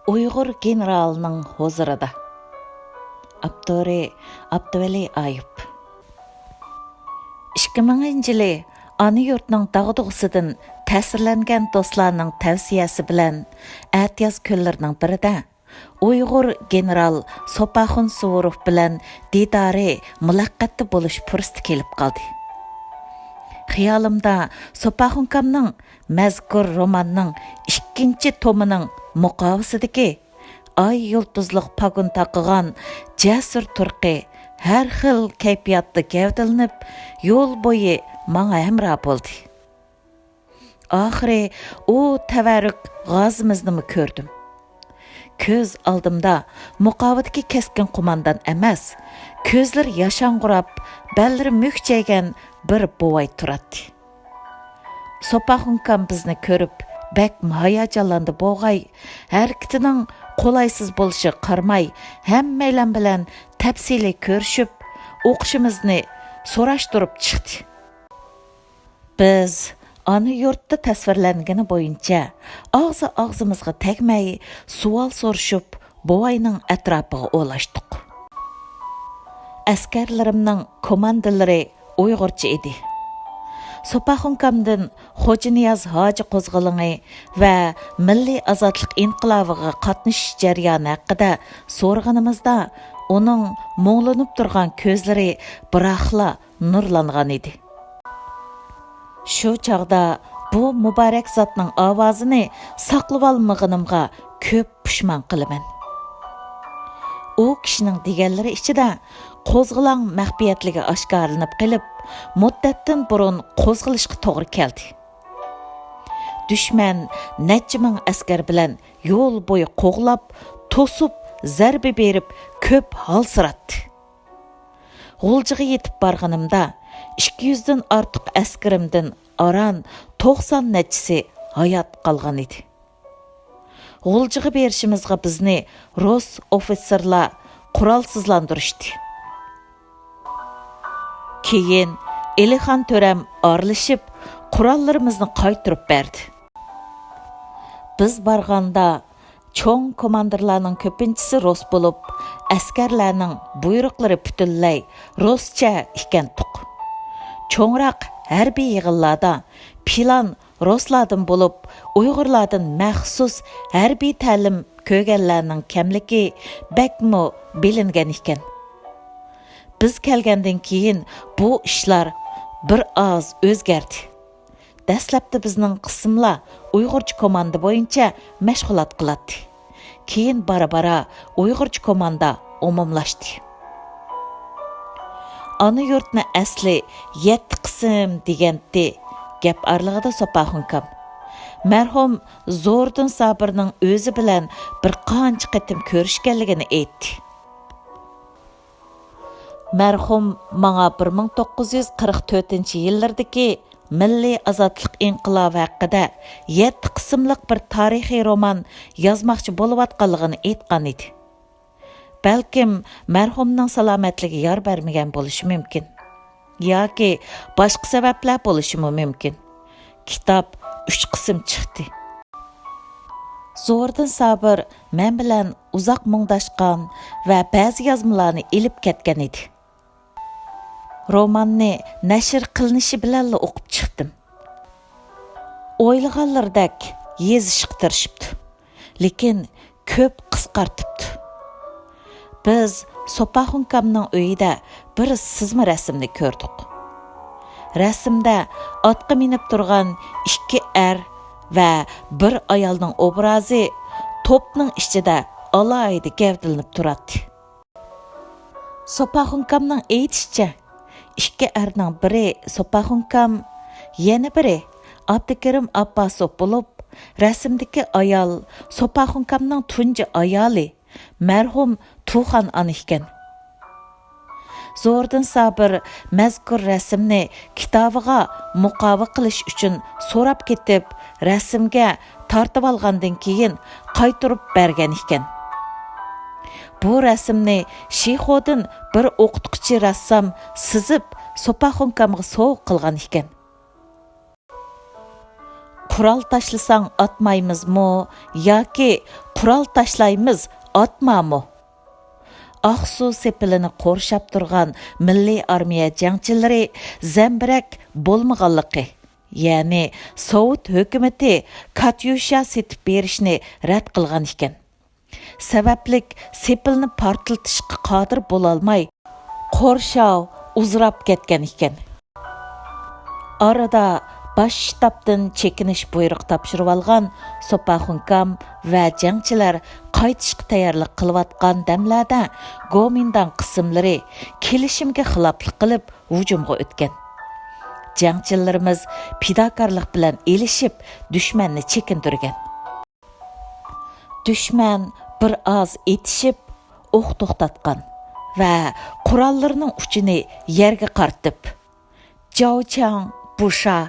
Uyghur Gëniralining Hozurida. Aptori, Abduwali Ayup. 2000-yili ana yurtning dağdığısıdan ta'sirlangan do'stlarning tavsiyasi bilan atiyaz kunlarining birida Uyghur general Sopaxun Suvorov bilan didori muloqotda bo'lish fursati kelib qoldi. Xiyolimda Sopaxunkamning mazkur romanning 2-tomining muqovisidagi ay yulduzliq pagun taqıgan jasur turqi har xil kayfiyatda gavdalanib yo'l bo'yi manga hamroh bo'ldi. Oxiri u tavarruk g'azimizni ko'rdim. Ko'z oldimda muqovidagi keskin qo'mondan emas, ko'zlar yashang'irab, ballari mukchaygan bir buvay turadi. Sopaxunkam bizni ko'rib, bak hayajonlandi bo'g'ay, harakatining qo'laysiz bo'lishi qarmay, hammaylar bilan tafsiliy ko'rishib, o'qishimizni so'rashtirib chiqdi. Biz ana yurtda tasvirlangani bo'yicha og'zimizga tegmay savol so'rashib, buvayning atrofiga o'lashdik. Askarlarimning komandalari Uyg'urcha edi. Sopaxunkamdan Xo'janiyaz hoji qo'zg'alini va milliy ozodlik inqilobiga qatnashish jarayoni haqida so'rganimizda uning mo'nglanib turgan ko'zlari biroqla nurlangan edi. Shu chog'da bu muborak zotning ovozini saqlab olmaganimga ko'p pushmon qilaman. U kishining deganlari ichida qo'zg'alang maxfiyatligi oshkorlanib qilib, muddatdan burun qo'zg'alishga to'g'ri keldi. Dushman necha ming askar bilan yo'l bo'yi qo'g'lab, to'sib, zarba berib, ko'p holsiratdi. G'uljiga yetib borganimda 200 dan ortiq askarimdan aran 90 nachisi hayot qolgan edi. G'uljiga berishimizga bizni Rus ofitserlar qurolsizlantirishdi. Keyin Elixon to'ram aralashib, qurollarimizni qaytarib berdi. Biz borganda cho'ng komandirlarning ko'pinchisi Rus bo'lib, askarlarning buyruqlari butunlay Ruscha ekan tuq. Cho'ngroq harbiy yig'inlarda plan Ruslardan bo'lib, Uyg'urlardan maxsus harbiy ta'lim ko'rganlarning kamligi bakmo bilingan ekan. Biz kelgandan keyin bu ishlar bir oz o'zgardi. Dastlabda bizning qismlar Uyg'urcha komanda bo'yicha mashg'ulot qiladi. Keyin bara-bara Uyg'urcha komanda umumlashdi. Ana yurtni asli 7 qism degandi. Gap arlig'ida Sopaxunkam. Marhum Zo'rdin Sabirning o'zi bilan bir qancha qatim ko'rishganligini aytdi. Marhum manga 1944-yillardagi milliy ozodlik inqilobi haqida 7 qismliq bir tarixiy roman yozmoqchi bo'layotganligini aytgan edi. Balkim marhumning salomatligi yor bermagan bo'lishi mumkin. Yoki boshqa sabablar bo'lishi mumkin. Kitob 3 qism chiqdi. Zo'rdin Sabir men bilan uzoq mungdashgan va ba'zi yozmalarni ilib ketgan edi. Romanni nashr qilinishi bilan o'qib chiqdim. O'ylaganlardek yezishga tirishibdi, lekin ko'p qisqartibdi. Biz Sopaxunkamning uyida bir sızma rasmni ko'rdik. Rasmda otga minib turgan 2 er va bir ayolning obrazi to'pning ichida alayda gavdalanib turadi. Sopaxunkamning aytishicha, 2 erning biri Sopaxunkam, yana biri Abdukarim Abbasov bo'lib, rasmdagi ayol Sopaxunkamning tunji ayoli, marhum Tuxan ana ekan. Zo'rdin Sabir mazkur rasmni kitobiga muqova qilish uchun so'rab ketib, rasmga tortib olgandan keyin qaytarib bergan ekan. Bu rasmni Shixodin bir o'qituvchi rassom sizib Sopaxunkamga sovg'a qilgan ekan. Qural taşlasang atmaymızmı, yoki qural taşlaymiz atmamı? Ақсу sepilini қоршап тұрған Milliy armiya jangchilari zambirak bo'lmaganligi, ya'ni Sovet hökuməti Katyusha setib berishni rad qilgan ekan. Sabablik sepilni portlatishga qodir bo'lolmay, qorshov uzrab ketgan ekan. Arada baş shtabdan chekinish buyruq topshirib olgan Sopaxunkam va jangchilar qaytishga tayyorlik qilayotgan damlarda Gomindan qismlari kelishimga xiloflik qilib hujumga o'tgan. Jangchilarimiz fidokorlik bilan elishib dushmanni chekintirgan. Dushman bir oz etishib o'q to'xtatgan va qurollarining uchini yerga qartib, "Javchang busha",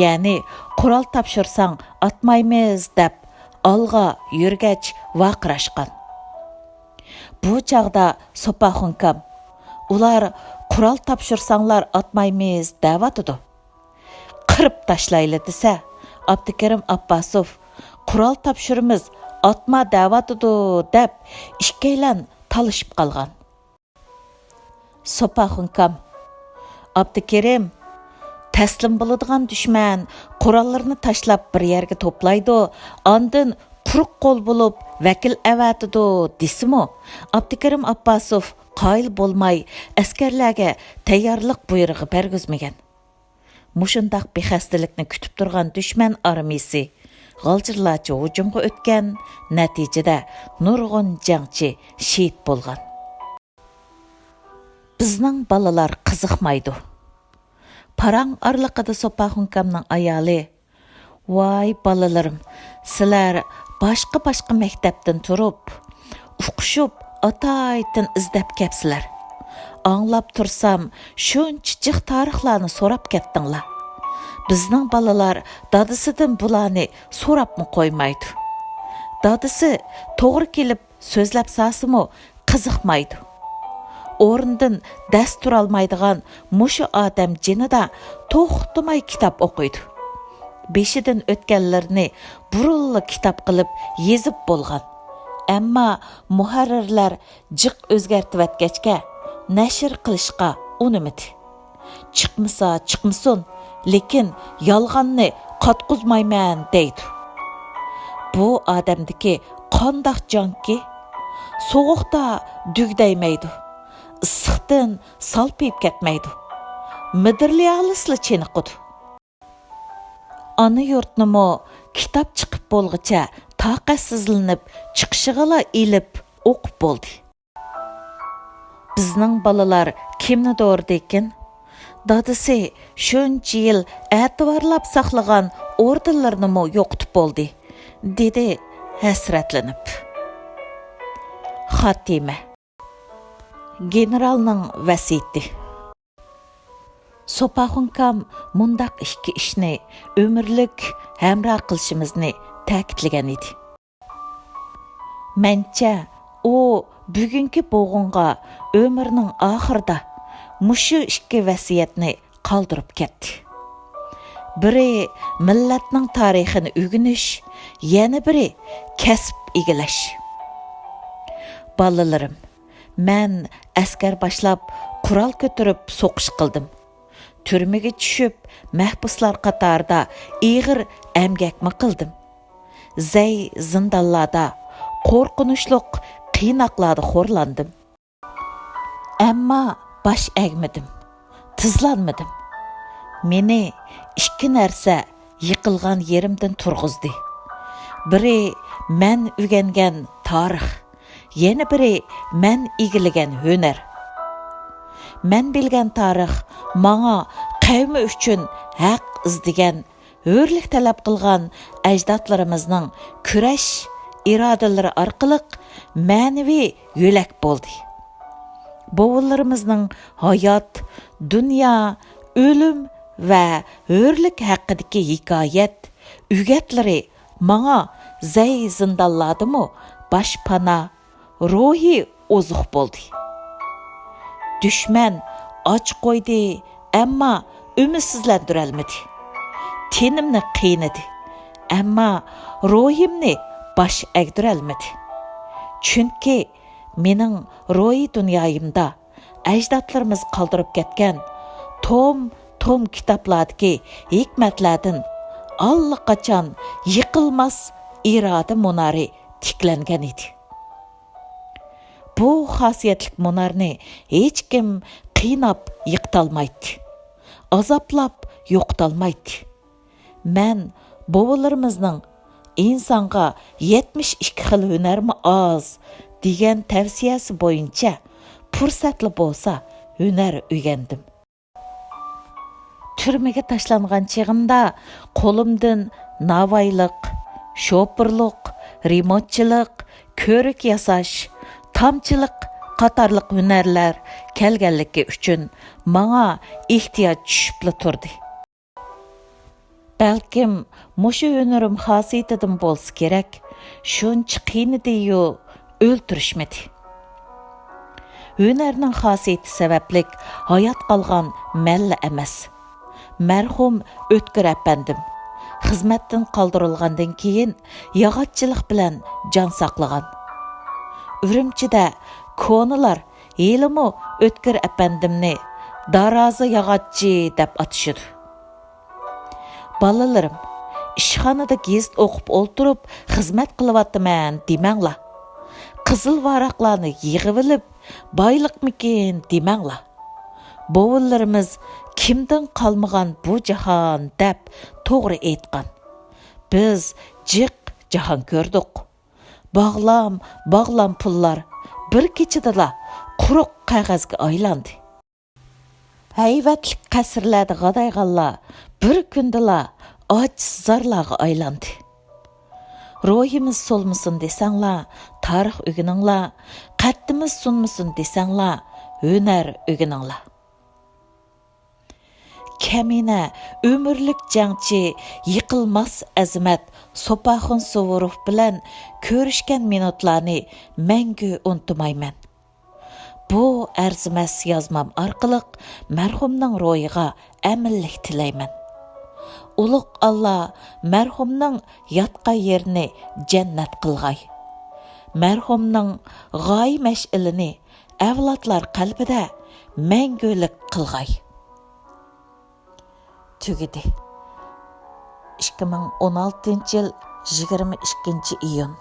ya'ni qurol topshirsang atmaymiz deb olg'a yurgach vaqirashgan. Bu chaqda Sopaxunkam, ular qurol topshirsanglar atmaymiz devatidi. Qirib tashlayli desa, Abdukarim Abbasov qurol topshirimiz atma devatidi deb ikkalan talishib qolgan. Sopaxunkam, Abdukarim, taslim bo'ladigan dushman qurollarni tashlab bir yerga to'playdi, ondan quruq qo'l bo'lib vakil avatidi desimi, Abdukarim Abbasov qoyil bo'lmay askarlarga tayyorlik buyrug'i bergizmagan. Mushundaq bexastalikni kutib turgan dushman armiyasi g'aljirlarcha hujumga o'tgan, natijada nurg'un jangchi shehid bo'lgan. Bizning balalar qiziqmaydi. Parang arliqida Sopaxunkamning ayoli, "Voy balalarim, sizlar boshqa maktabdan turib, o'qishib, ataytin izlab kepsizlar. Anglab tursam, shuncha jiq tarixlarni so'rab ketdinglar. Bizning balalar dadisidan bularni so'rabmi qo'ymaydi. Dadisi to'g'ri kelib so'zlab sasimi qiziqmaydi. O'rnidan dast turolmaydigan mushu odam jinida to'xtamay kitob o'qiydi. Beshidan o'tganlarni burulla kitob qilib yezib bo'lgan. Ammo muharrirlar jiq o'zgartiyotgachga nashr qilishga unimidi. Chiqmasa chiqmasin, lekin yolg'onni qatqizmayman deydi. Bu odamdagi qandoq jonki, sovuqda dugdaymaydi. Issiqdan salpiyib ketmaydi. Midirli alisli cheniqidi. Ana yurtnimi kitob chiqib bo'lg'icha taqatsizlanib chiqishig'ila ilib o'qib bo'ldi. Bizning balalar kimni do'rdi ekan? Dadisi shuncha yil e'tiborlab saqlagan ordenlarni yo'qotib bo'ldi, dedi hasratlanib. Xotima. Gëniralning vasiyati. Sopaxunkam mundaq ikki ishni umrlik hamroh qilishimizni ta'kidlagan edi. Mencha u bugungi bo'g'inga umrining oxirida mushu ikki vasiyatni qoldirib ketdi. Biri millatning tarixini o'rganish, yana biri kasb egilash. Balalarim, men askar boshlab qurol ko'tarib so'qish qildim. Türmege tushib, mahbuslar qatorida ig'ir emgakmi qildim. Zay zindonlarda, qo'rqinchliq qiynoqlarda xo'rlandim. Ammo bosh egmadim, tizlanmadim. Meni ikki narsa yiqilgan yerimdan turg'izdi. Biri men o'rgangan tarix, yana biri men egillagan hunar. Men bilgan tarix manga qavmi uchun haq izdigan, hurlik talab qilgan ajdodlarimizning kurash irodalari orqali ma'naviy yo'lak bo'ldi. Bovullarimizning hayot, dunyo, o'lim va hurlik haqidagi hikoyat, o'gatlari manga zay zindonladimi boshpana, ruhiy ozuq bo'ldi. Düşman och qo'ydi, ammo umidsizlantirolmadi. Tenimni qiynadi, Әмма ruhimni baş әгдірәлмеді. Чүнки менің ruhi дүнияйымда әждатlarımız qaldırıp ketken tom kitaplardaki hikmetlerden allaqachon yıkılmaz irade munari tiklengen idi. Bu xasiyetlik munarni hech kim qiynab yiqitolmaydi, azoblab yo'qotolmaydi. Men bovularimizning insonga 72 xil hunarmi oz degan tavsiyasi bo'yicha fursatli bo'lsa hunar o'rgandim. Türmege tashlangan chig'imda qo'limdan navoiylik, shopirlik, remontchilik, ko'rik yasash, tamchilik qatorliq hunarlar kelganligi uchun menga ehtiyoj tushibli turdi. Balkim mushu hunarim xosiyatidan bo'lsa kerak, shuncha qiynidi-yu o'ltirishmadi. Hunarning xosiyati sabablik hayot qolgan malla emas. Mərhum O'tkir əpəndim xizmətdən qaldırılğandan keyin yağatçılıq bilan can saqlagan. Ürümçide konular helimi O'tkir əpəndimni darazı yağatçı deb atışıdı. Balalarim, ishxonada gazet o'qib o'ltirib xizmat qilyaptiman demanglar. Qizil varaqlarni yig'ib olib, boyliqmikin demanglar. Bovullarimiz kimdan qalmagan bu jahon deb to'g'ri aytgan. Biz jiq jahon ko'rdik. Bağlam pullar bir kechadala quruq qog'ozga aylandi. Hayvatlik qasrlarda g'adayganlar bir kundala ojiz zarlarga aylandi. Ruhimiz solmasin desanglar, tarix o'rganinglar, qaddimiz sunmasin desanglar, hunar o'rganinglar. Kəminə, ömürlük cəngçi, yıqılmaz əzmət, Sopaxun Suvorov bilən körüşkən minutlarını məngü unutmayman. Bu ərziməz yazmam arqılıq mərhumның royiga əmillik tilayman. Uluq Allah mərhumның yatqan yerini cənnət qılğay. Mərhumның g'oyi məş'ilini avlodlar qalbida məngülük qılğay. Tugidi. 2016 yıl 22 iyun.